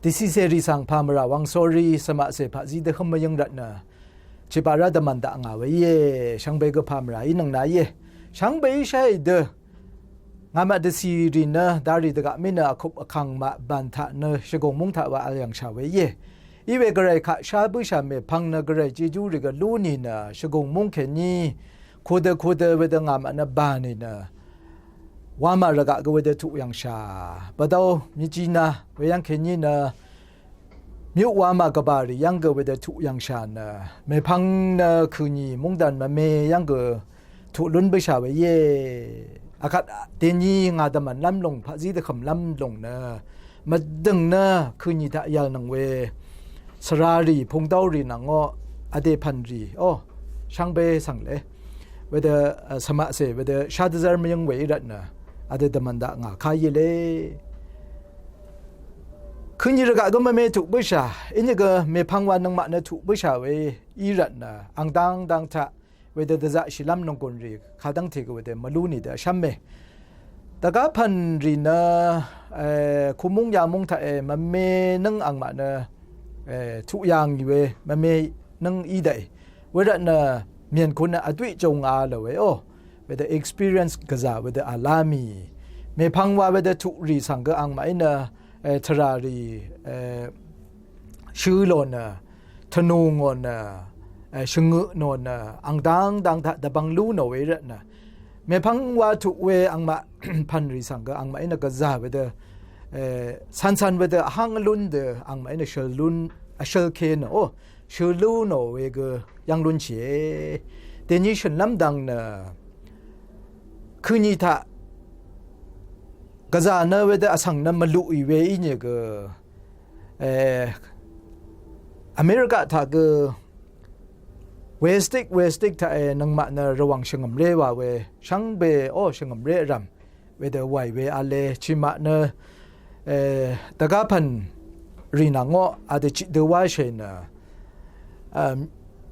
ที่สิเสรีสังพามราวัง sorry สมาเสพจีเดขมยังรัตนะชิบาราดมันตะงาเวเยช่างเบก็พามราอินังนายเยช่างเบใช่เดงามาเดซีรีนะดาริตกะมินะคุบคังมาบันทะเนชกงมุงทะวะอะไรอย่างชาเวเยอีเวกระไรขะชาบุชาเมพังนะกระไรจีจูริกะลูนีนะชกงมุงเขนีคูเดเวดงามานะบานีนะวามาระกะก็เวดทุกอย่างชาปะดาวมิจีนะเวยังเขนีนะมิวามากบาริยังก็เวดทุกอย่างชานะเมพังนะคืนนี้มุงดันมาเมยังก็ทุลุนบุชาเวเยอาคัดเตนีงาดมันล้ำลงพระจีเดคำล้ำลงนะมาดึงนะคืนนี้ทะยานังเวสรารีพงดาวรีนังออเดพันรีโอช่างเบสังเลเวเดสมาเสเวเดชาติจารมยังเวรัตนะอเดดมันดะงาขายเลคืนนี้ระกะก็ไม่ถูกบุษาอินนี้ก็ไม่พังวันนังมาเนถูกบุษาเวอีรัตนะอังดังทะเวเดดจะชิลัมนงกนรีขาดังเทกเวเดมาลูนี่เดชัมเมแต่ก็พันรีนะคุมุงยามุงทะมันเมนังอังมาเนทุกอย่างอยู่เวมันเมนังอีเดเวรัตนะเมียนคนอดุยจงอาเลยโอเวเด experience กษาเวเดอาลามีไม่พังว่าเวเดทุกรีสังก็อังมาอินะทรารีชื่อโลนะธนูงอนนะชงุนนอังดังทะดบังลูนเวรนะเมพังว่าทุกเวอังมาพันริสังก็อังมาอินะก็ซาเวเดสันเวเดหังลุนเดอังมาอินะเชลุนเชลเคนโอเชลูนเวก็ยังลุนเชเดนิชันลำดังนะคืนนี้ทะก็ซาเนเวเดอสังนั้นมาลุยเวอีเนี่ยก็อเมริกาทะก็เวสติกถ้านังมาเนระวังชงมเรว่าเวช่างเบโอชงมเรรำเวเดไวเวอาเลชิมาเนตะกาพันรีนังอาเดจิเดวาเชน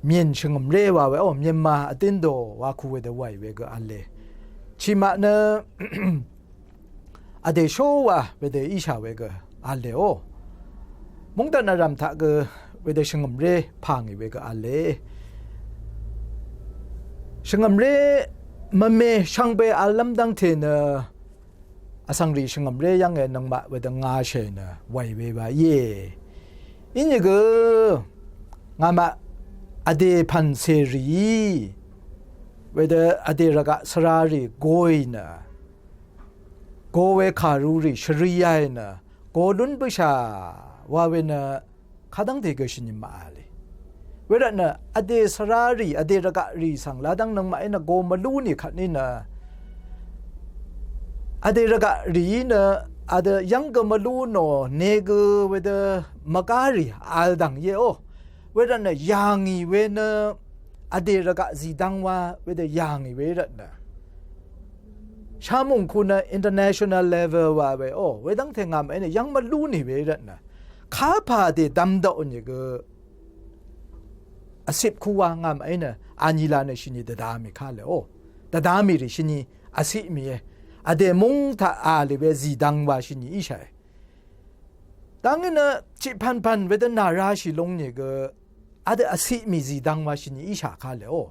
เมียนชงมเรว่าเวโอเมียนมาอตินโดว่าคูเวเดไวเวก็อาเลชิมาเนอาเดโชว่าเวเดอิชาเวก็อาเลโอมุงตันรำทะก็เวเดชงมเรพังเวก็อาเลช่างเร่มันเมช่างเบอลัมดังเทนอสังรีช่างเร่ยังเงนังมาเวดังงาเชนไวเวบาเยอินนี่ก็งามาอเดพันเซรีเวเดอเดรักสรารีโกยนะโกเวคารูรีชริยายนะโกลุนบุชาว่าเวนะข้าดังเทกชินิมาลีเวลาน่ะอเดสรารีอเดรกะรีสังลาดังนังมาเอนะโกมาลูนี่ขัดนี่นะอเดรกะรีนะอเดยังก็มาลูโนเนกเวเดมะการีอัลดังเยโอเวลาน่ะยางีเวนะอเดรกะซีดังว่าเวเดยางีเวลาน่ะชามุงคุณนะ international level ว่าเวโอเวดังเทงามเอนะยังมาลูนี่เวลาน่ะข้าพาเดดำดอกนี่ก็อาศิบคูวางามไอ้เนี่ยอานิลาเนชินีดดามิข้าเลยโอ้ดดามิริชินีอาศิมีอเดมงทาอาลิเวซีดังวาชินีอีใช่ดังนั้นนะจิพันเวดนาราชิลงเนี่ยก็อเดอาศิมีซีดังวาชินีอีชาข้าเลยโอ้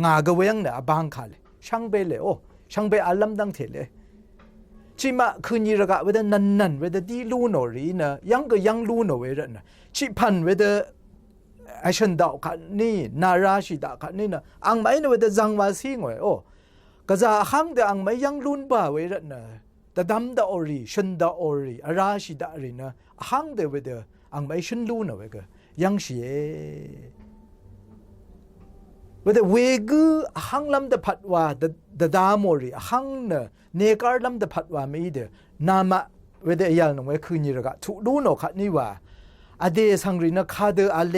งากเวงเนี่ยบางข้าเลยช่างเบเลยโอ้ช่างเบอาลัมดังเทเลยจิมาคืนยีระกะเวดนันเวดดีลูโนรีนะยังก็ยังลูโนเวรนะจิพันเวดไอฉันดาวขันนี่นาราชิดาขันนี่นะอังไม่เนี่ยเวจังวาซิงไว้โอ้ก็จะหังเดอังไม่ยังรุนบ่าไว้ละนะแต่ดำดาอรีฉันดาอรีอาราชิดารีนะหังเดเวเดอังไม่ฉันรุนเอาไว้ก็ยังเสียเวเดเวกูหังลำเดพัดว่าเดดามอรีหังเนเนการลำเดพัดว่าไม่เดนามะเวเดยัลนงไว้คืนนี้ระกะทุรุนเอาขันนี่ว่าอเดสังรีนะคาเดอเล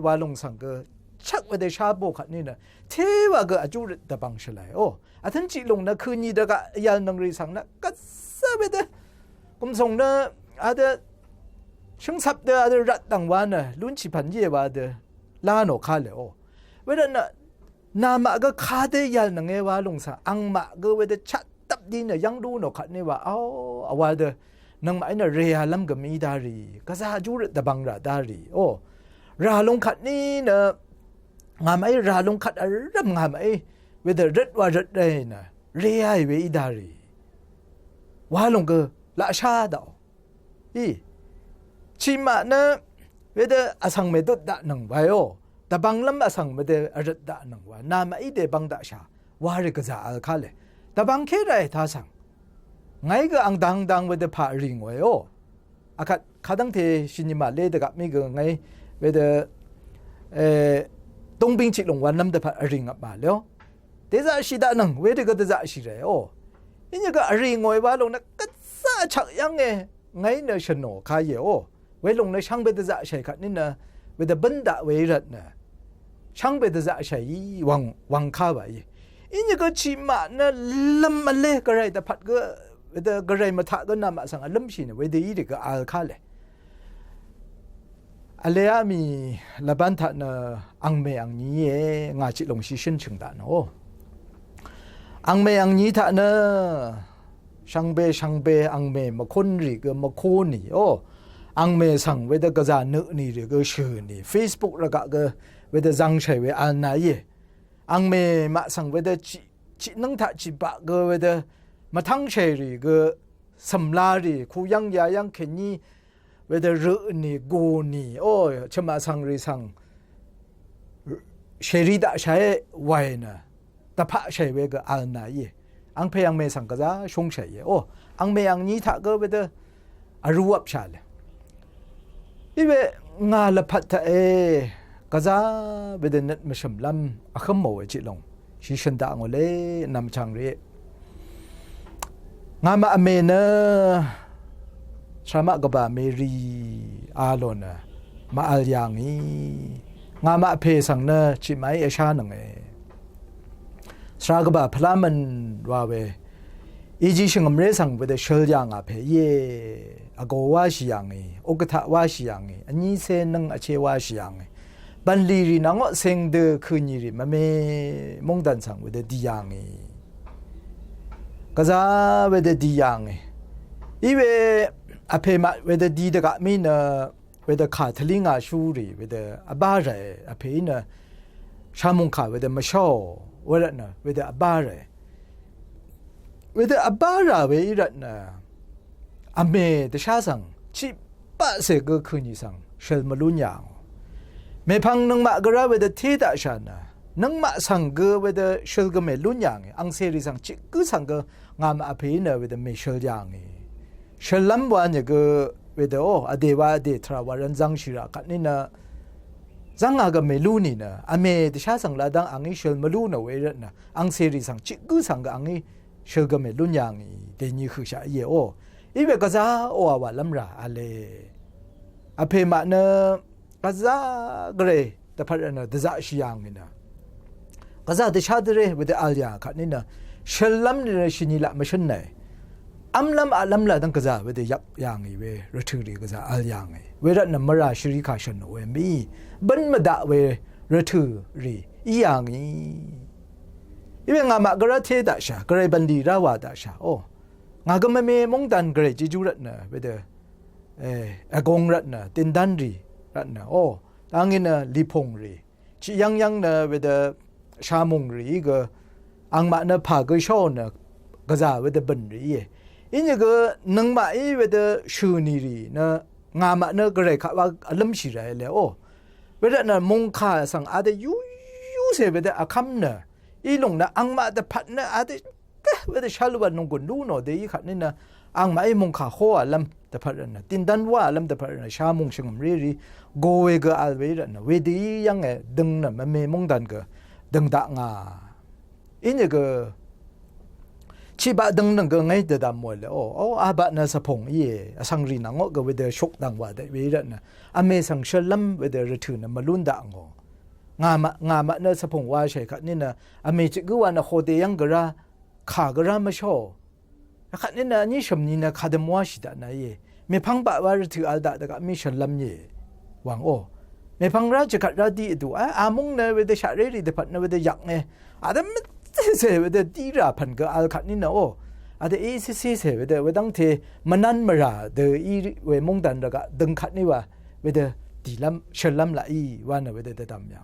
วาลงสังเกชักเวเดชาโบขัดนี่นะเทวะก็อจุรตะบังชลัยโอ้อาทิตย์จีลงนะคืนนี้ดะกะยันนังรีสังนะก็ซะเวเดกุมส่งนะอาเดช่างสับเดอาเดรัดดังวานะลุ้นชิพันเยวาเดลาโนคาเลยโอ้เวเดนะนามะก็คาเดยันนังเอวาลงสังอังมะก็เวเดชัดตับดีนะยังดูโนขัดนี่ว่าเอาอาวาเด นังไม่น่ะเรียลำก็มีดารีก็จะจูรตะบังระดารีโอ้ราลงขัดนี่นะงามไอ้ราลงขัดอะไรรำงามไอ้เวลารัดว่ารัดได้นะเรียเวอีดารีว่าลงก็ละชาดาวชิมานะเวลาอสังเมตุดะนังไว้โอ้แต่บางลำอสังเมตุรัดดะนังว่านามาไอ้เดบังดะชาว่าเรื่องก็จะอัลคาเลแต่บางแค่ไรท่าสังไงก็อังดังเวลาผ่าริงไว้โอ้อาคัดข้าตั้งเทชินิมาเลดกับมีก็ไงเวลาตรงบิงจิลงวันน้ำแต่ผ่าริงออกมาแล้วเดี๋ยวจะชิดานังเวลาก็จะชิเลยโอ้นี่ก็ริงไว้ว่าลงนักก็จะชักยังไงเนชโนขายโอ้เวลงในช่างเบดจะใช้ขัดนี่นะเวลาบันดาเวรัดนะช่างเบดจะใช้วังข้าวไปนี่ก็ชิมานะลำมาเล่ก็ไรแต่พัดก็เวลาก็ไรมาถาก็นำมาสั่งลำชินเวลาอีเด็กก็อัลคาเลยอะไรมีละบันทันอังเมอังนี้งาจิลงชิชินชิงดานโออังเมอังนี้ทันช่างเบอังเมมาคนรีก็มาโคนี่โออังเมสั่งเวลาก็จะนึกนี่หรือก็ชื่อนี่ Facebook แล้วก็เวลาจังใช้เวอันไหนอังเมมาสั่งเวลาจินั่งทัดจิบะก็เวลามาทั้งเชรีก็สำลารีคูยังยายังเขนี่เวลาเรื่องนี่กูนี่โอ้ชมาสั่งรีสั่งเชรีดาใช้ไว้นะแต่พระใช้เวก็อันไหนอังเพยังเมสั่งก็จะชงใช้โอ้อังเมอังนี้ถ้าก็เวลาอรูปชาเลยอีเวงาละพัดก็จะเวลาเน็ตมาชมลำอักขโมยจิลงชิชันดางเลยนำช่างเรงามาอเมนะชามะกบะเมรีอาโลนะมาอัลยังนี้งามาเพสังนะจิไมเอชานังชากบะพลามันว่าเวอีจิชิงอเมริสังเวเดเชลยังอาเพเยอโกวาชิยังโอกทะวาชิยังอันนี้เซนังอเชวาชิยังบันลีรีนังเซงเดคืนยีรีมาเมมงดันสังเวเดดียังก็จะเวเดดียังอีเวอเพมาเวเดดีเดกะมีนะเวเดขาทลิงอาชูรีเวเดอบาเรอเพนะชามุงขาเวเดมาชอเวเดนะเวเดอบาเรเวเดอบาราเวอีรัตนะอเมเดชาสังชิปะเสกคืนยีสังเชลมาลุนยังเมพังนังมะกระเวเดเทดาชานะนังมาสังเกเวเดเชลก็เมลุนยังอังเซริสังจิกสังก็งามอภินะเวเดเมเชลยังเชลลัมวันเนี่ยก็เวเดโออเดวาเดทราวารันจังชิระกันนี่นะจังอาก็เมลุนี่นะอเมเดชาสังลาดังอังเชลมาลุนะเวรนะอังเซริสังจิกสังก็อังเชลก็เมลุนยังเดนี่คือชาเยโออีเวก็จะโอวาลัมราอะไรอภิมานะก็จะเกรแต่พัดนะเดจะชิยังนี่นะก็จะเดชาเดเรเวเดอัลยากันนี่นะเชลลัมเนี่ยชินีละไม่ใช่ไหนอัมลัมอัลลัมละตั้งก็จะเวเดยักยังเวรถึงรีก็จะอัลยังเวรัตนมราชริกาชนเวมีบันมาดาเวรถึงรีอียังอีเวงามากระเทดาชากระบันดีราวาดาชาโองาก็ไม่มงดันกระจิจูรัตนะเวเดอกงรัตนะตินดันรีรัตนะโอตั้งเงินลิพงรีชิยังนะเวเดชามงรีก็อังมานะพาก็ชอนนะก็จะเวเดบันรีอินนี่ก็นังมาอีเวเดชูนีรีนะงามานะก็เลยว่าอารมณ์ชิระเลยโอเวเดนะมงคาสังอาจจะยูเสเวเดอาคัมนะอีลงนะอังมาแต่พัดนะอาจจะเวเดชาลวันนงกุนดูโนเดียขัดนี่นะอังมาอีมงคาโคอาลัมแต่พัดนะตินดันว่าลัมแต่พัดนะชามงเชงมรีโกเวก็อัลเวรนะเวดียังไงดึงนะมันมงดันก็ดึงด่างาอินนี่ก็ชีบะดังนั่งก็ไงเดดามวยเลยโอ้อาบะน่ะสะพงยี่สังรีนังก็เวเดชกดังว่าได้เวรนะอเมสังเชลัมเวเดรถือนะมาลุนด่างงามะน่ะสะพงว่าใช่ครับนี่นะอเมจิกว่านะโคเดยังกระขากระมาชอครับนี่นะนี่ชมนี่นะคาเดมัวชิดะนะยี่เมพังบะว่ารถืออัลดะแต่ก็มีเชลัมยี่หวังโอเมพังราชกัดราดีดูอามงนะเวเดชาเรรีเดพัดนะเวเดยักเนี่ยอาจจะเสเวเดตีราพันก็อัลขัดนี่นะโอ ada isi se wede wedang the manan mara de I we mong dan daga deng khat ni wa wede dilam shelam la I wana wede de dam ya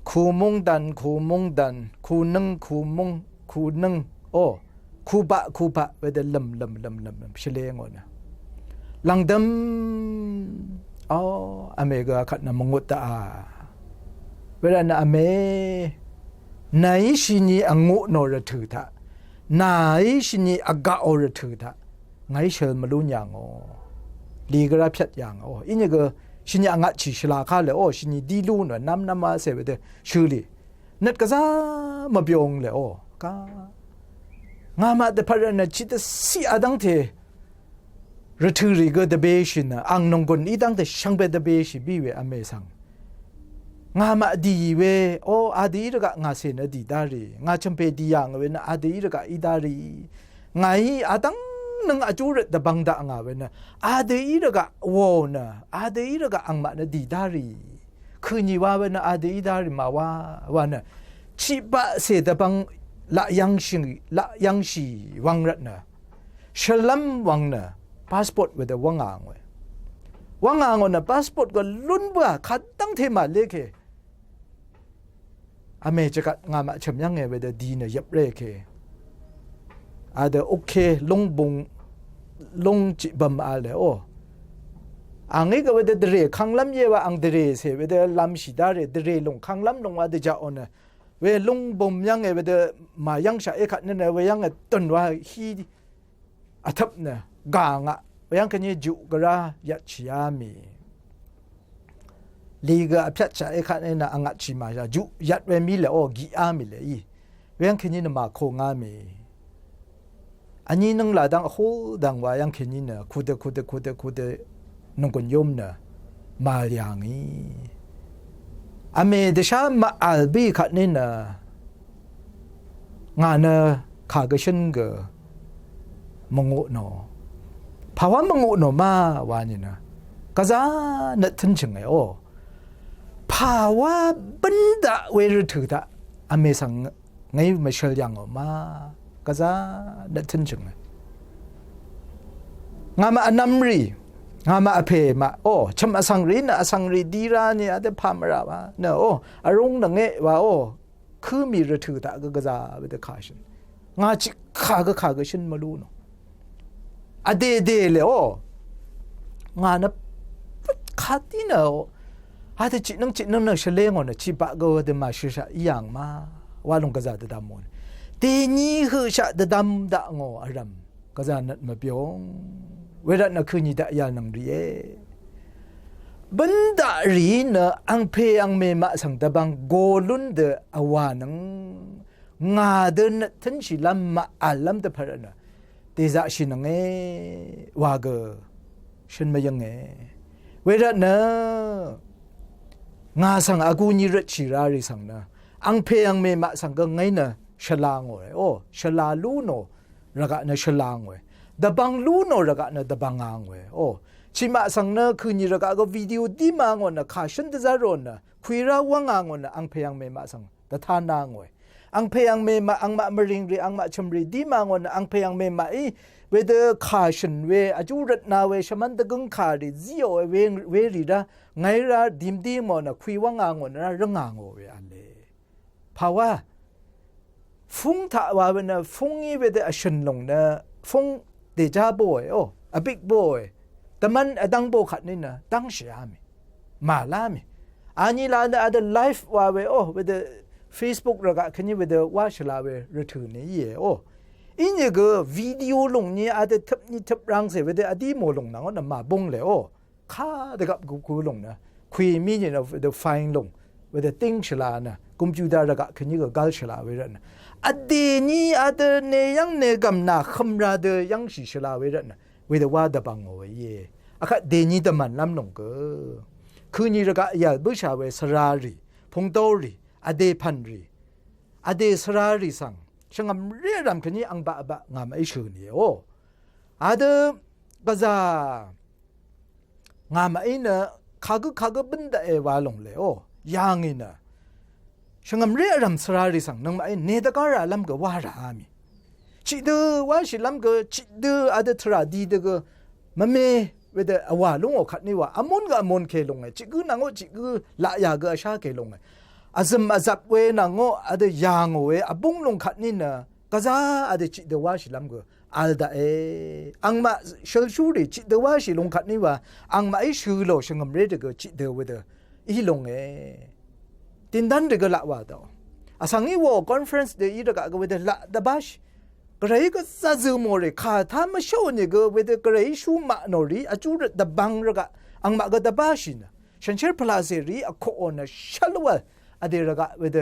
khu mong dan khu nang o khu ba wede lam shele ngona langdam amega khat na mangut ta weda na ame nai shini angu no ra thu tha nai shini aga or thu tha ngai shel malu nyang o li gra phyat yang o ini ge shini anga chi shla kha le o shini di lu no nam ma se we de shuli net ka za ma byong le o ka nga ma de par na chi de si adang the ra thu ri ge de be shin na ang nong gon I dang de shang be de be shi bi we ame sang nga ma di we o adi ra nga se na di da ri nga champe di yang we na adi ra I da ri ngai adang nang aju re da bang da nga we na adi ra wo na adi ra ang ma na di da ri Køni wa we na adi da ri ma wa na chi ba se da bang la yang shi wang rat na shalam wang na passport we da wang ang we na passport ko lun ba khat tang the ma le ke ame jagat nga ma cham yang nge we da di na yap re ke ada okay long chi bam a le o angi ga we da dre khang lam ye wa ang dre se we da lam shi da re dre long khang lam long wa de ja on we long bom yang nge we da ma yang sha e khat ne we yang ton wa hi athap na ga nga we yang kan ye ju gra ya chia mi liga apyat cha e khat na anga chi ma ja ju yat we mi le o gi a mi le I we yang kini na ma kho nga mi ani nang la dang ho dang wa yang kini na kude nong kon yom na ma yang I ame de sha ma al bi khat ni na nga na kha ga shin ga mongo no pawa mongo no ma wa ni na kaza na tin ching ai o pawa benda we ru thu da ame sang ngai ma shel yang o ma kaza na tin ching nga ma anamri nga ma aphe ma o cham asang ri di ra ni ade phamra ba no o arung na nge wa o khu mi ru thu da ga za be de caution nga chi kha ga shin ma lu no ade le o nga na khati na o ade chi nang na shele ngo na chi ba go de ma shi sha yang ma wa long ga za de dam mon te ni hu sha de dam da ngo aram ga za nat ma byong we da na Køni da ya nang ri e banda ri na ang phe ang me ma sang da bang go lun de awa nang nga de na than shi lam ma alam de phar na te za shi nang e wa ga shin ma yang e we da na nga sang agu ni rat chi ra ri sang na ang phe ang me ma sang ga ngai na shala ngo o shala lu no ra ga na shala ngo da bang lu no ra ga na da bang ang we o chi ma sang na Køni ra ga go video di ma ngo na kha shin da za ro na khui ra wang ang ngo na ang phe ang me ma sang da tha na ngo ang phe ang me ma ang ma ring ri ang ma cham ri di ma ngo na ang phe ang me ma I we the caution we aju rat na we shaman da gung kha ri zio we ri da ngai ra dim di mo na khui wang ang ngo na ra nga ngo we ale pawa phung tha wa we na phung I we the ashin long na phung de ja boy o a big boy the man adang bo khat ni na dang sha mi ma la mi ani la da the life wa we o with the Facebook ra ga kani with the watch la we return ni ye o in ye go video long ni a de thap rang se with the adi mo long na na ma bong le o kha de ga ku long na khui mi ni na the fine long with the thing shla na computer ra ga kani go gal shla we ra na adi ni ade ne yang ne gam na khamra de yang shi shla we ra na with the wa da bang o ye akha de ni da man lam long go Køni ra ga ya bu sha we sarari phong to ri ade phan ri ade sarari sang shangam re ram kani ang ba ngam ai shu ni o ade gaza ngam ai na khagu benda e wa long le o yang ina shangam re ram sarari sang nang ai ne da ka ra lam ga wa ra mi จิเดว่าชิลำก็จิเดอาเดทราดีเดก็มันเมเวเดอว่าลุงอคัดนี่ว่าอมุนก็อมุนเคลงไงจิกือนางจิกือละยาก็อาชาเคลงไงอาซึมอาจับเวนางอาเดยางเวอบุงลงคัดนี่นะก็จะอาเดจิเดว่าชิลำก็อัลดาอังมาเชลชูรีจิเดว่าชิลงคัดนี่ว่าอังมาไอชูโลชงมเรเดก็จิเดเวเดอีลงตินดันเดก็ละว่าดออาสังอีวอคอนเฟรนซ์เดอีเดก็เวเดละดาบาชกระไรก็ซาซึมโมเรข้าทำมาโชว์เนี่ยก็เวเดกระไรชูมาโนรีอาจูรดาบังระกะอังมาก็ดาบาชินะฉันเชื่อพลาเซรีอโคโอนะชัลวะอเดระกะเวเด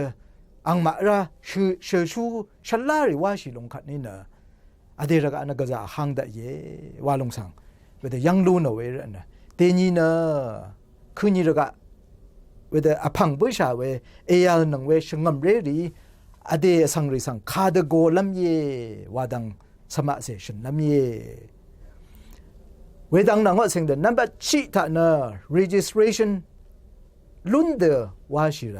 อังมาระชูชัลลาริว่าชิลงขัดนี่นะอเดระกะนะก็จะหังได้เย่ว่าลงสังเวเดยังรู้นะเวรนะเตนีนะคืนนี้ระกะเวเดอพังบุษาเวเอลนังเวชงมเรรีอเดสังริสังคาดโกลัมเยวาดังสมาเซชันลัมเยเวดังนังว่าสิ่งเดินนับชิตานะ registration ลุนเดว่าชิไร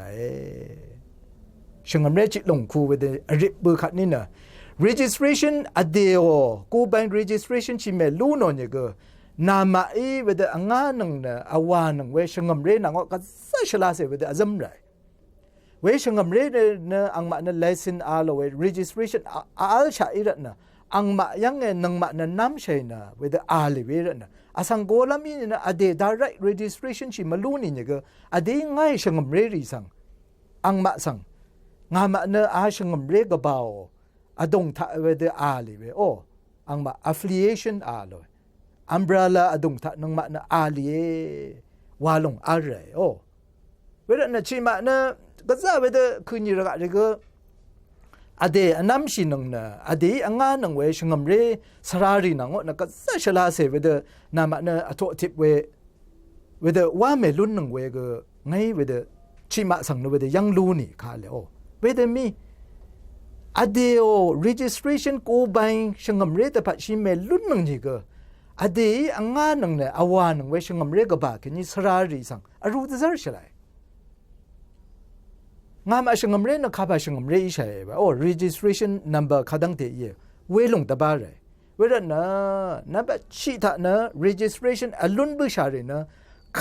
ชงมเรจิลงคูเวเดริบบุคัดนี่นะ registration อเดโอกูบัง registration ชิเมลูนเนี่ยก็นามาอีเวเดอังานังนะอาวานังเวชงมเรนังว่าก็สัชลาเซเวเดอซัมไรเวชงมเรเนอังมาเนเลสินอาโลเว registration อาลชาอิระนะอังมายังเงนังมาเนน้ำเชนะเวเดอาลิเวระนะอาสังโกลามีนะอเด direct registration ชิมาลูนี่เนี่ยก็อเดง่ายชงมเรรีสังอังมาสังงามาเนอาชงมเรกบ่าวอดงทะเวเดอาลิเวโออังมา affiliation อาโลumbrella อดงทะนังมาเนอาลีวาลงอะไรโอเวลาเนชิมาเนก็จะเวลาคืนนี้ระกะเด็กอเดอน้ำชินังเนอเดอังานังเวชงมเรสรารีนังก็ก็จะฉลาเสเวลานามาเนอทอทิพเวลาว่าเมลุนนังเวก็ไงเวลาชิมาสังเนเวลายังรู้นี่ค่ะเลยโอเวลามีอเดโอ registration กูไปชงมเรแต่ปัจฉิมเมลุนนังนี่ก็อเดอังานังเนอวานังเวชงมเรก็บากันนี่สรารีสังอรูดซาร์ฉลายงามาชงมเรนข้าพชงมเรอีใช่ป่ะโอ้ registration number ข้าดังเตยเวลงตบาร์เวลานะนับชีตานะ registration อลุนบุษาเรนะ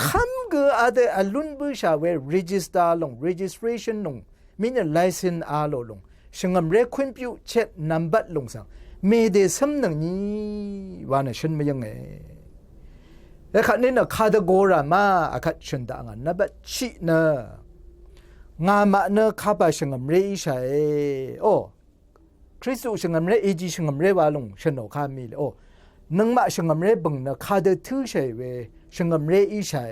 คำก็อาจจะอลุนบุษาเว register ลง registration ลงมีเนี่ย license อาโลลงชงมเรคุณพิวเช็ด number ลงสังเมเดซัมนังนี้ว่านะฉันไม่ยังไงแล้วขัดนี้นะข้าดโกรามาอาคัดฉันด่างนับชีนะงามาเนข้าพชงมเรอีใช่โอ้คริสต์ชงมเรอีจีชงมเรวาลงฉันโอข้ามีเลยโอ้นังมาชงมเรบังนะข้าเดทือใช่เวชงมเรอีใช่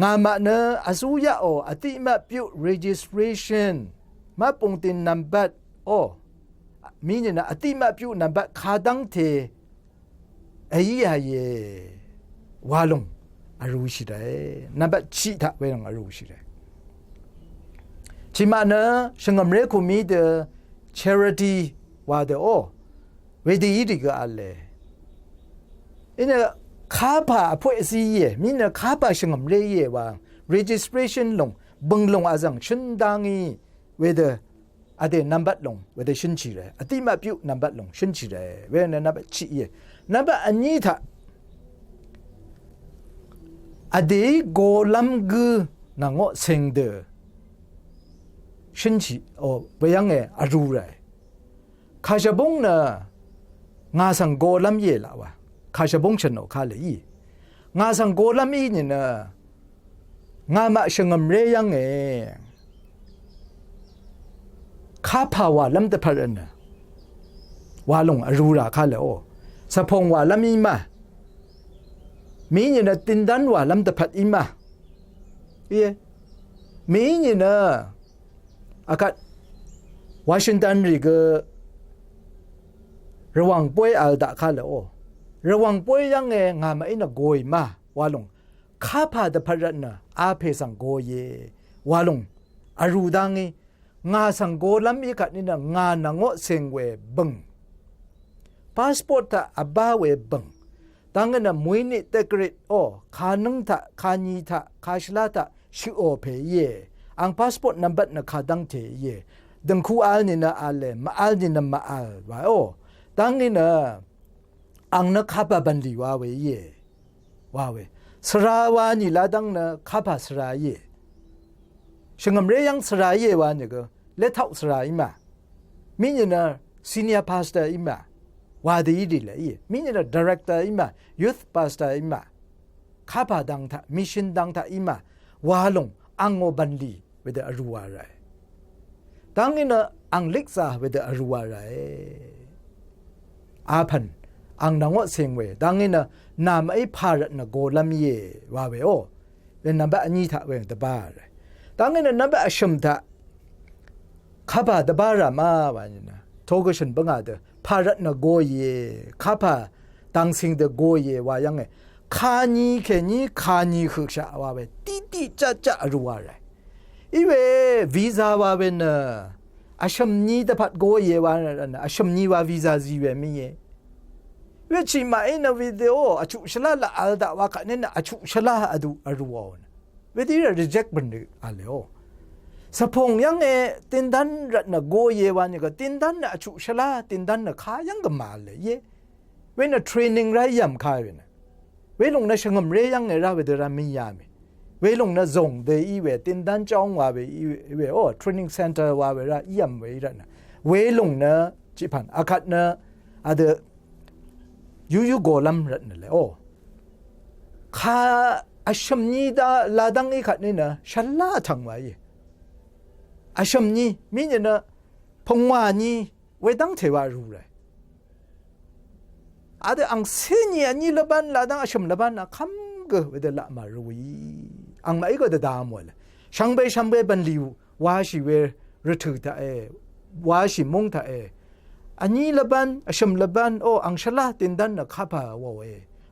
งามาเนอาซูยาโออติมาพิว registration มาปงตินนัมบัดโอ้มีเนี่ยนะอติมาพิวนัมบัดข้าดังเทไอ้ยาเยวาลงอรู้สิได้นับชีตะเวนังอรู้สิได้ชิมานะชงมเรคุมีเด charity ว่าเดโอเวดีดีก็อะไรอินะข้าพาพวกซีเยมีนะข้าพาชงมเรเยว่า registration ลงบังลงอาจังฉันดังอีเวเดอเดนัมบัดลงเวเดฉันชีเลยอติมาพิวนัมบัดลงฉันชีเลยเวนะนับชีเยนับอันนี้ท่าอดีโกลัมกูนังโอเซงเดชินชีโอไปยังไงอรูไรข้าจะบงนะงาสังโกลัมเยลาวะข้าจะบงฉันโอข้าเลยงาสังโกลัมอีนี่นะงามาชงมเรยังไงข้าพาวาลัมเตพันนะวาลงอรูราข้าเลยโอสะพงวาลัมอีมามีเนี่ยนะตินดันว่าลำตะพัดอิมามีเนี่ยนะอากาศวอชิงตันรีก็ระวังป่วยอัลดาข้าเลยโอระวังป่วยยังไงงามาอินะโกยมาว่าลงข้าพาตะพัดนะอาเพสังโกเยว่าลงอารูดังงาสังโกลำอีกัดนี่นะงานังโอเซงเวบังพาสปอร์ตอับบาเวบังตั้งแต่มวยนี่เตกริดโอขานึงท่าขานีท่าขาชลาท่าชิโอเพย์อังพาสปอร์ตนับบัตรนักขาดังเทย์ ดังคู่อัลนี่นะอัลเลยมาอัลนี่นะมาอัลว่าโอ้ตั้งนี่นะอังนะขับบันดีว่าเว้ยว่าเว้ยสระวานี่ละดังนะขับสระเย่ช่างเรียงสระเย่ว่านี่ก็เล็ดเท่าสระอีมามีเนี่ยนะซีเนียร์พาสเตอร์อีมาว่าดีดีเลยมีเนี่ยนะดีเรคเตอร์อีมายูธพาสเตอร์อีมาขับดังท่ามิชชั่นดังท่าอีมาว่าลงอังโอบันดีเวเดอรัวอะไรตั้งนี่นะอังเล็กซาเวเดอรัวอะไรอาพันอังนังวะเสียงเวตั้งนี่นะนามไอ้พาร์ตนะโกลัมเย่ว่าเวโอเป็นนับอันนี้ท่าเวงตบ้าเลยตั้งนี่นะนับอัชมท่าขับตบ้ารามาว่านี่นะทอกชันบังอาเดพาร์ตนะโกเย่ขับตั้งสิ่งเดโกเย่ว่ายังไงขานีแค่นี้ขานีคือชาว่าเวตีจ้ารัวอะไรอีเววีซ่าว่าเวนะอาชมนี้แต่พัดโกเยว่านะอาชมนี้ว่าวีซ่าจีเวมีเยเวชิมาเอ็นวิดีโออาชุชลาละอัลดาว่ากันเนี่ยอาชุชลาอดูอรัวนะเวทีเรา reject บันดึกอะไรโอสะพงยังตินดันรัตนะโกเยว่านี่ก็ตินดันอาชุชลาตินดันนะขายังก็มาเลยเยเวนะ training ไรยำขาเวนะเวลงนะชงมเรียงไงเราเวเดรามียามเวลงนะส่งเดอีเวตินดันจ้องว่าเวอีเวโอ training center ว่าเวระยำเวระนะเวลงนะจิพันอาคัดนะอาเดยูโกลัมรัตนะเลยโอข้าอาชมนี้ดาลาดังอีขัดนี่นะฉันลาทังไว้อาชมนี้มีเนี่ยนะพงวานี้เวดังเทวารู้เลยอาเดอังเซนีอันนี้ละบันลาดังอาชมละบันนะคำก็เวเดละมารุยอังไม่ก็จะดามวยเลยช่างเบบันลิวว่าชีเวรถือท่าว่าชีมงท่าอันนี้ละบันอาชมละบันโออังชลาตินดันนะข้าพาว่า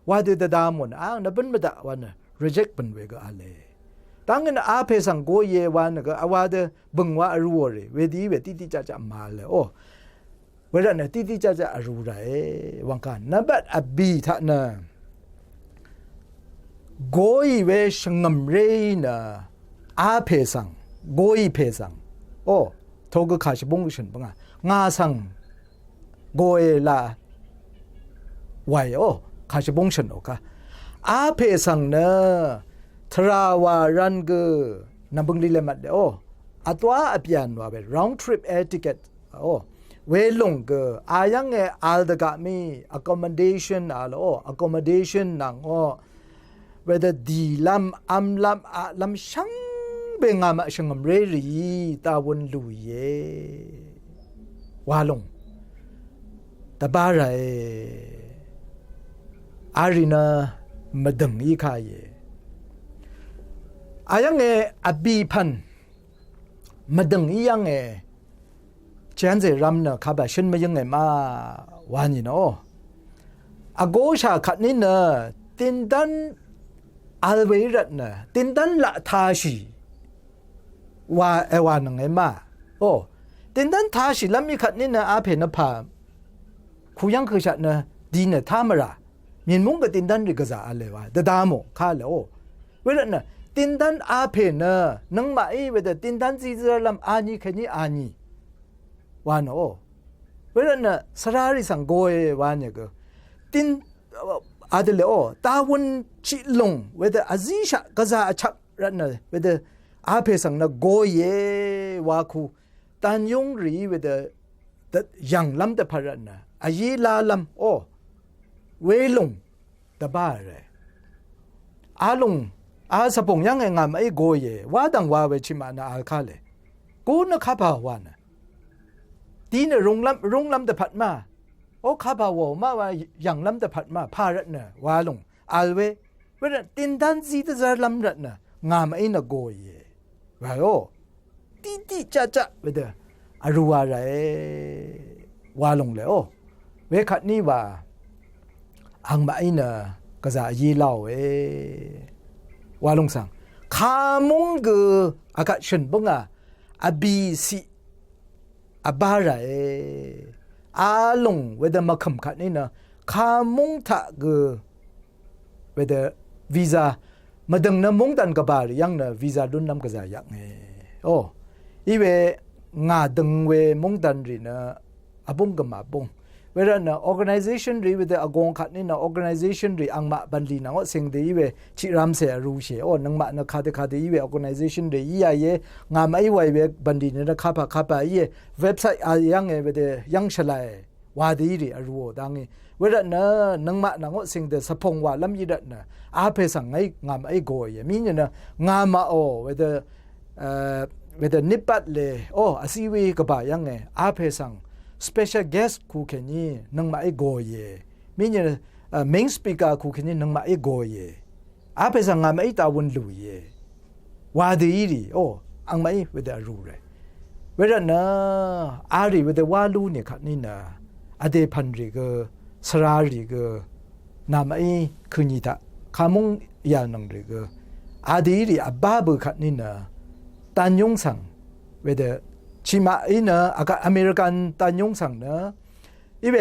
ว่าเดดามวยอังนับเป็นไม่ได้วันนะ reject เป็นเวก็อะไรตั้งเงินอาเพสังโกเยวันนะก็อาว่าเดบังว่ารู้เลยเวดีเวตีจ้ามาเลยโอเวลาเนี่ยตีจ้ารู้ไรวังกันนับแบบอบีท่านะโกยเวชงมเรนะอาเพสังโกยเพสังโอ้ทอกขาชบงฉันบังงาสังโกยลาไวโอ้ขาชบงฉันโอคะอาเพสังเนทราวารันเกนับบังลีเลมัดโอ้อัตวาอภิญว่าเว round trip air ticket โอ้เวลงเกอายังอัลดกะมี accommodation อะไรโอ้ accommodation นังโอ้เวลาดีลำอัมลำอาลำช่างเบงามาช่างเรรีตาวนลุยว่าลงตาบาไรอารีนามาดังอีกายอายังอบีพันมาดังอียังเชนเซรัมเนข้าบฉันไม่ยังมาวานี่เนาะอาโกชาขัดนี่เนตินดันอัลเวรัตนะตินดันละทาชีว่าวานังมาโอ้ตินดันทาชีแล้วมีขัดนี่นะอาเพนพาคุยังคือฉันนะดีนะทามระมีมุงกับตินดันริกษาอะไรวะแต่ดามข้าเลยโอ้เวลานะตินดันอาเพนะนังมาเวลาตินดันซีเซอร์ลำอานีแค่นี้อานีวานโอ้เวลานะสระริสังโกยวานเนี่ยก็ตินอาเดลโอตาวันชิลงเวลาอาซิชะกษาชักรัตนะเวลาอาเพสังนะโกเยวาคูตันยงรีเวลายังลำแต่พารัตนะอายีลาลำโอเวลงตะบ้าเลยอาลงอาสปงยังงามไอ้โกเยว่าดังว่าเวชิมานาอาคาเลกูนะข้าพาวานะตีนรงลำแต่ผัดมาโอ้ข้าพาวมาว่าอย่างลำแต่ผัดมาพารัตนะว่าลงอาเวเวลาตินดันซีตะซาลำรัตนะงามไอ้นะโกเยว่าโอตีจ้าเวเดอรัวอะไรว่าลงเลยโอเวขัดนี่ว่าอังมาไอ้นะก็จะยีเล่าว่าลงสั่งข้ามงกืออากาศฉันบังอาบีซีอาบาระอาลงเวดามาคำขัดนี่นะข้ามงทักกือเวดาวีซ่ามาดังนะมงตันกับบาร์ยังนะวีซ่าดุนน้ำก็จะยังโอ้อีเว งาดึงเวมงดันรีนะอบุงกมาบุงเวลานะ organization รีเวเดอากงขัดนี่นะ organization รีอังมาบันลีนะก็สิ่งดีเวชิรามเสียรู้เสียโอ้นังมานะคาเดเว organization รียี่ยงาไม่ไหวเวบันลีนะข้าพายี่เว็บไซต์ยังเวเดยังฉลายวาดีรีรู้ดังนี้เวลานะนังมานะก็สิ่งเดสพงว่าลำยีดัดนะอาเพสังไงงาไม่โกยมีเนี่ยนะงามาโอเวเดนิปัดเลยโอ้อาศิวีกบ่ายังไงอาเพสังspecial guest คูเขนี่นังมาไอโกเยมีเนี่ยmain speaker คูเขนี่นังมาไอโกเยอาเพสังงามาไอตาวันลุยวาดีรีโอ้อังมาไอเวเดอรู้เลยเวลานะอารีเวเดวาลูเนี่ยขัดนี่นะอเดพันรีก็สรารีก็นามาไอคืนนี้ตาขามุงยานังรีก็อาดีรีอับบาบุขัดนี่นะตันยงสังเวเดชิมาอีนะอากาอเมริกันตันยงสังนะอีเว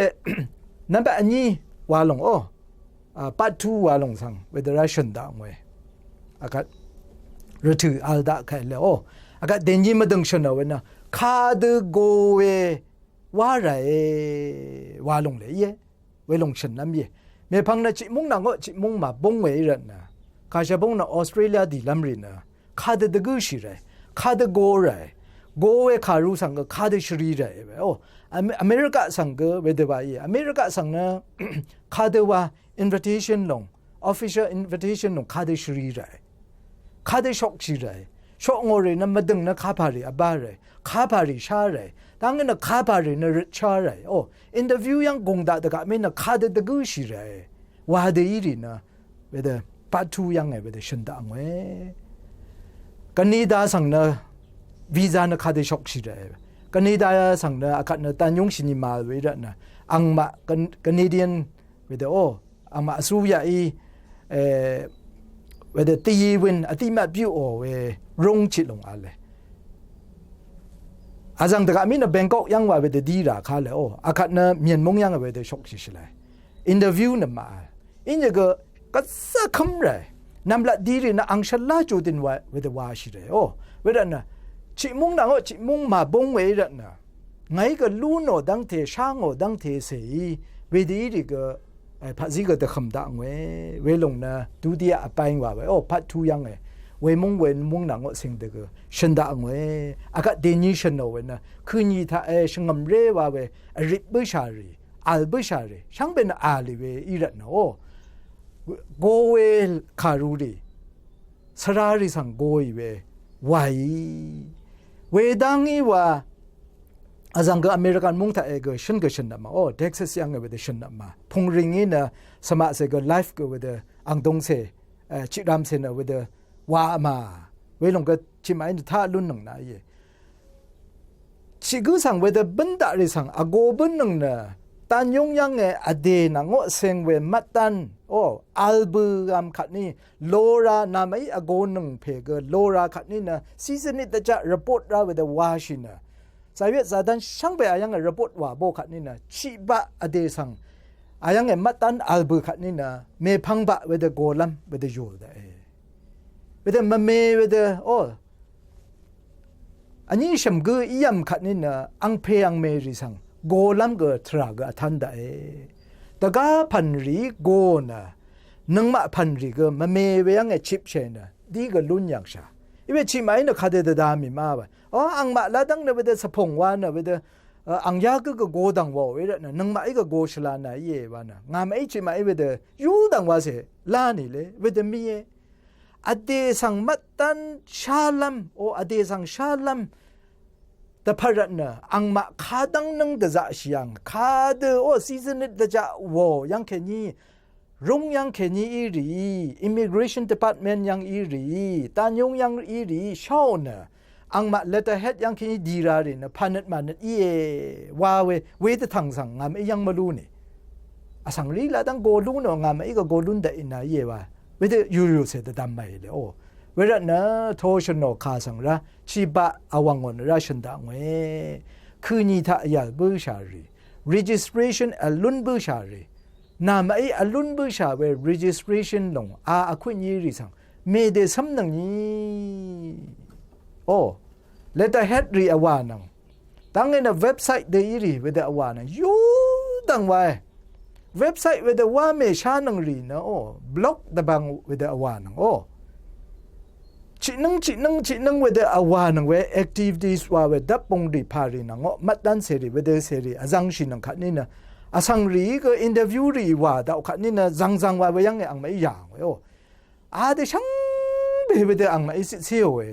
นั่นแบบอันนี้วาลงโอ้ปัดทูวาลงสังเวเดรัชนดางเวอาการถืออัลดาแค่เลยโอ้อากาเดนยิมาดึงชนเอาไว้นะคาดโกเวว่าไรวาลงเลยเย่เวลงชนน้ำเย่เมื่อพังนะจิมุงนังก็จิมุงมาบงเวรันนะข้าจะบงนะออสเตรเลียดีลำรินะคาดดกูชีไรคาดโกไรโกเวคารุสังก็คาดชรีได้โอ้อเมริกาสังก็เวเดบายอเมริกาสังนะคาดว่า invitation ลง official invitation ลงคาดชรีได้คาดช็อกชีได้ช็อกงอเรนะมาดึงนะคาพารีอบาเรคาพารีชาเรตั้งเงินนะคาพารีนะริชาเรโอ้ interview ยังกงดาตะกะไม่นะคาดตะกูชีเรว่าเดียรีนะเวเดปัดทูยังไงเวเดชันดังเวกันนี้ดาสังนะวีซ่านะคาเดช็อกสิได้กันนี้ได้สั่งนะอาคัดนะตันยงสินิมาเวรนะอังมากันเนเดียนเวเดโออังมาสูยาอีเวเดตีวินอติมาบิวโอเวรงชิลงอะไรอาจังตะกามินะแบงกอกยังว่าเวเดดีราคาเลยโออาคัดนะเมียนมงยังเวเดช็อกสิเลยอินเตอร์วิวนะมาอินเจก็กัดสักคำเลยนำละดีรีนะอังชัลลาจูดินว่าเวเดว่าสิเลยโอเวเดนะจิมุงนังก็จิมุงมาบงเวรนะไงก็ลูโนดังเทช่างโอดังเทเสยเวดีรีก็paqziก็ตะคำดังเวลงนะดูดีอ่ะไปว่าโอ้พัดทูยังเวมงนังก็สิ่งเด็กฉันดังอากาศเดนิชันเอานะคืนนี้ถ้าช่างเร่ว่าริบเบชารีอัลเบชารีช่างเป็นอาลีเวอีรัตนะโอ้โกเวคารูรีสรารีสังโกยเวไวเวดังอีว่าอาจังก็อเมริกันมุ่งท่าก็ฉันก็ฉันน่ะมาโอ้เท็กซัสยังก็เวดฉันน่ะมาพงริงอีน่ะสมัครเสก็ไลฟ์ก็เวดอังดงเสชิรามเสน่ะเวดว่ามาเวลงก็ชิมายท่าลุ่นหนึ่งนะยี่ชิกุสังเวดบันดาริสังอโกบันหนึ่งน่ะตันยงยังอเดนังโอเซงเวมัดตันโอ้อัลบูกัมขัดนี่โลรานาไม่อโกนึงเพกโลราขัดนี่นะซีซันนี้แต่จะรีพอร์ตราเวดวาชินะสายเวทซาดันช่างไปอายังรีพอร์ตว่าโบขัดนี่นะชิบะอเดสังอายังมัดตันอัลบูขัดนี่นะเมพังบะเวดโกลัมเวดโยดเวดมะเมเวดโอ้อันนี้ฉันก็อียมขัดนี่นะอังเพอังเมริสังโกลัมก็ทรากทันได้แต่ก็พันรีโกนะนังมาพันรีก็มาเมเวียงชิปเชนะดีก็ลุ้นอย่างชาอีเวชิมายนะคาเดดามีมาบ่อ๋ออังมาละดังเนเวเดสพงวานะเวเดอังยาก็โกดังว่าเวเดนะนังมาอีก็โกชลานะเยวานะงามไอชิมายเวเดยูดังว่าเสลานี่เลยเวเดมีอเดสังมัตตันชาลัมโออเดสังชาลัมแต่พระนะอังมาขาดังนึงจะจะเสียงขาเดอโอซีซันนี้จะวอยังแค่นี้รงยังแค่นี้อีรี immigration department ยังอีรีตานยงยังอีรีชาวนะอังมา letterhead ยังแค่นี้ดีรารีนะพันธุ์มันอีว่าเวททางสังงามยังมาลูนี่อสังรีละตั้งโกลูนงามอีก็โกลูนได้อินะเยว่าเวทยูเสด็จดำไม่เลยโอเวลานะโทชนอคาสังระชิบะอวังอนราชันดังเวคืนนี้ถ้าอยากบูชารี registration อลุนบูชารีนามไออลุนบูชาเว registration ลงอคุนยีริสังเมเดซัมนังนี้โอ้เลตเฮดรีอวานัง ตั้งในเว็บไซต์เดียรีเวดอวานะยูดังไว้เว็บไซต์เวดว่าเมชานังรีนะโอ้บล็อกตะบังเวดอวานังโอ้ชินึงเวดอวานังเว activities ว่าเวดับปงรีพารีนังโอ้มัดดันเสรีเวดเสรีอาจังชินังขัดนี่นะอาสังรีก็อินเตอร์วิวรีว่าดาวขัดนี่นะจังว่าเวยังไงอังไม่อย่างเว้ยโอ้อาเดชังเบเดอังไม่สิเสียวเว้ย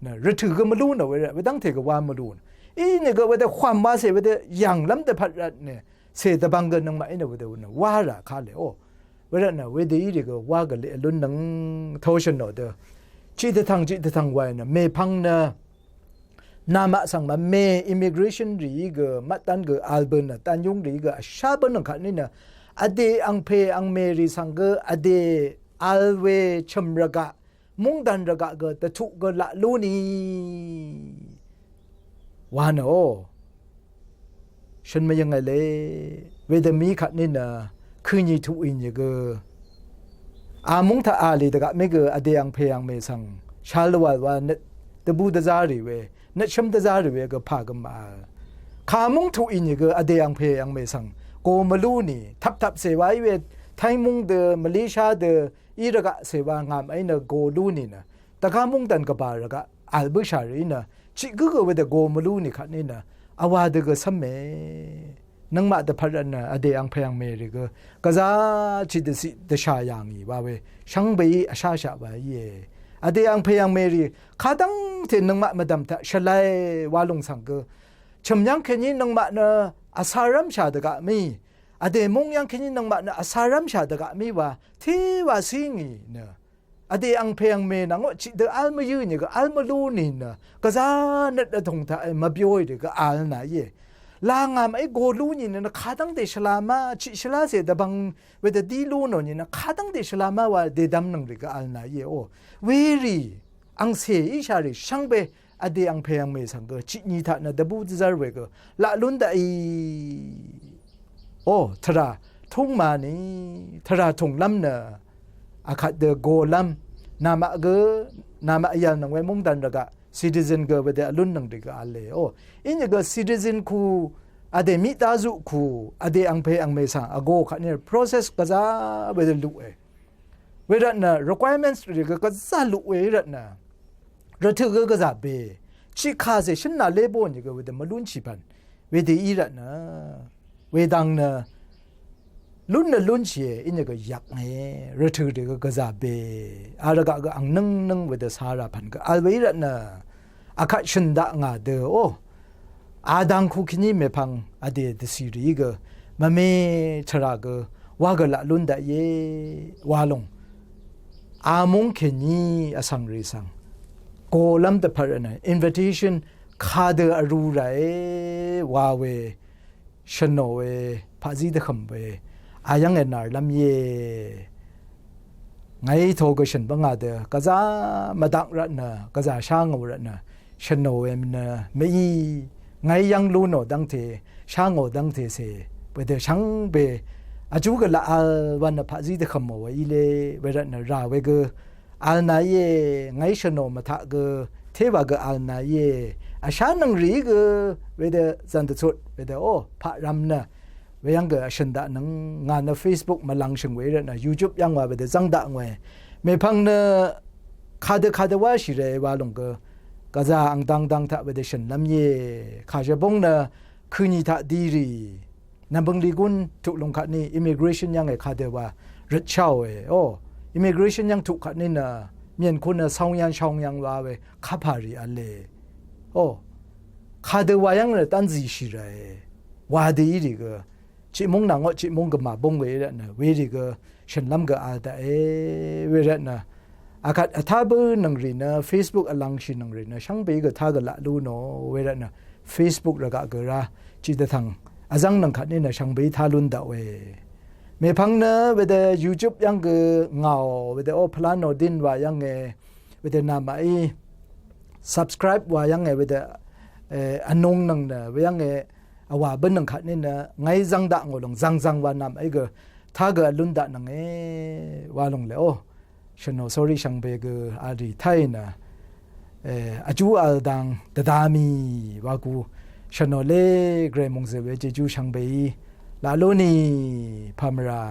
นะรถือก็มาดูนะเว้ยเวดังเทก็ว่ามาดูอีนี่ก็เวดความว่าเสเวดอย่างล้ำแต่พัดเนี่ยเสตบังกันนังมาอินเวดนะว่าละข้าเลยโอ้เวดนะเวดีดีก็ว่ากันเลยลุ้นนังทอชนเดอจิตทางไว้นะเมพังนะนามาสังมาเมอิมิเกรชันรีก็มาตันก็อัลเบนนะตันยงรีก็ชาบันนังขันนี่นะอเดอังเพอังเมรีสังก็อเดอัลเวชมระกะมุงดันระกะก็ตะทุก็ละลูนีวานโอฉันไม่ยังไงเลยเวดมีขัดนี่นะคืนยี่ทุอินยก็อามุงท่าอาลีตะกะไม่ก็อเดียงเพยงเมสังชาลวาว่าเนตบูตะซารีเวเนชมตะซารีเวก็พากมาขามุงทุอินยก็อเดียงเพยงเมสังโกมาลูนี่ทับเสวายเวไทยมุงเดมาเลเซียเดอีระกะเสวางามไอเนโกลูนี่นะตะขามุงตันกบาระกะอัลเบชารีนะชิกก็เวดโกมาลูนี่ขัดนี่นะอาวาดก็สมัยนังมาแต่พัดนะอเดียงเพยงเมริก็จะจิตสิเดชาอย่างนี้ว่าเวช่างไปอาชาชาไปเย่อเดียงเพยงเมริข้าตั้งที่นังมาดำแต่ฉลายวาลงสังก็ชมยังแค่นี้นังมาเนอาสารัมชาดกะมีอเดมงยังแค่นี้นังมาเนอาสารัมชาดกะมีว่าที่ว่าสิ่งนี้เนอเดียงเพยงเมนังว่าจิตอัลมายืนก็อัลมาลูนี่นะก็จะนัดตรงท่ามาบิโอยก็อัลนะเย่ลางามไอ้โกลูนี่นะข้าตั้งแต่ฉลามาชิฉลาเสียแต่บางเวลาดีลูนนี่นะข้าตั้งแต่ฉลามาว่าเดดำนังริก็อัลนะเย่โอเวรีอังเสียอิชาริช่างเปอเดียงเพยงเมสังก็ชินีท่านะดับบูจะเวก็ละลุนได้โอ้ทราทุ่งมานี่ทราทุ่งลำเนออาคัดเดโกลัมนามายันนังเวมุงดันระกะซิติเซนก็เวเดอลุนนังดิกะอัลเลโออินก็ซิติเซนคูอเดมิตาซุคูอเดอังเพอังเมซังอโกคันเนี่ย process ก็จะเวเดลุเอเวดนะ requirements ก็จะลุเอรนะรถก็จะเบชิคาเซชันน่ะเลบอนก็เวเดมาลุนชิพันเวเดอีรนะเวดังนะลุนเชียอินก็ยักไงรถก็จะเบอารกะก็อังนึงเวเดสาราพันก็อัลเวรนะอาคัชันดะงาเดอโออาดังคุกินีเมพังอเดดซีรีก็มาเมชรากว่าก็ละลุนดะเยวาลงอามงเคนีอสังรีสังโกลัมตะพะนะ invitation คาเดอรูไรวาเวชโนเวพาซีเดคัมเวอายังเอ็นนาร์ลำเย่ไงโทก็ฉันบังอาเดก็จะมาดังรัตนะก็จะช่างรัตนะฉันโนเอ็มนะไม่ไงยังรู้โนดังเทช่างโอดังเทเสไปเดช่างเบอาจูก็ละอัลวันนะพาซีเดขโมยอีเล่เวรัตนะราเวกอัลนายเย่ไงฉันโนมาทักเทวากอัลนายเย่อาชานังรีกเวเดจันทสุดเวเดโอพระรำนะเวยังก็ฉันดะนังงานใน Facebook มาลังชิงเวรนะ YouTube ยังว่าไปเดจังดะงวยเมพังเนคาเดว่าสิเรว่าลงก็จะอังดังทะไปเดฉันลำเย่ข้าจะบงเนคืนนี้ทะดีรีนับบังลีกุนถูกลงขัดนี่ immigration ยังไงคาเดว่ารัชเช่าโอ้ immigration ยังถูกขัดนี่นะเมียนคนสองยังว่าเวขับพารีอัลเลโอ้คาเดว่ายังเนตันซีสิเรว่าดีรีก็จิมงนังจิมงก็มาบงเวรนะเวรีก็ฉันลำก็อาแต่เวรนะอาคัดถ้าเบอร์นังรีนะ Facebook อลังชินังรีนะช่างไปก็ถ้าก็ละดูโนเวรนะ Facebook ระกะก็ระจิตทังอาจังนังขัดนี่นะช่างไปท่าลุนดาวเมพังนะเวเด YouTube ยังก็เงาเวเดโอพลานโนดินว่ายังไงเวเดนามาsubscribe ว่ายังไงเวเดอนงนังนะเวยังไงว่าเป็นนังขัดนี่นะไงจังดะงลงจังว่านำก็ถ้าเกิดลุนดะนังว่าลงเลยโอ้ฉันโน sorry ช่างเบกอารีไทยนะอาจูอัลดังดามีว่ากู ชโนเลเกรมงเซเวเจจูชังเบยลาโลนีพามรา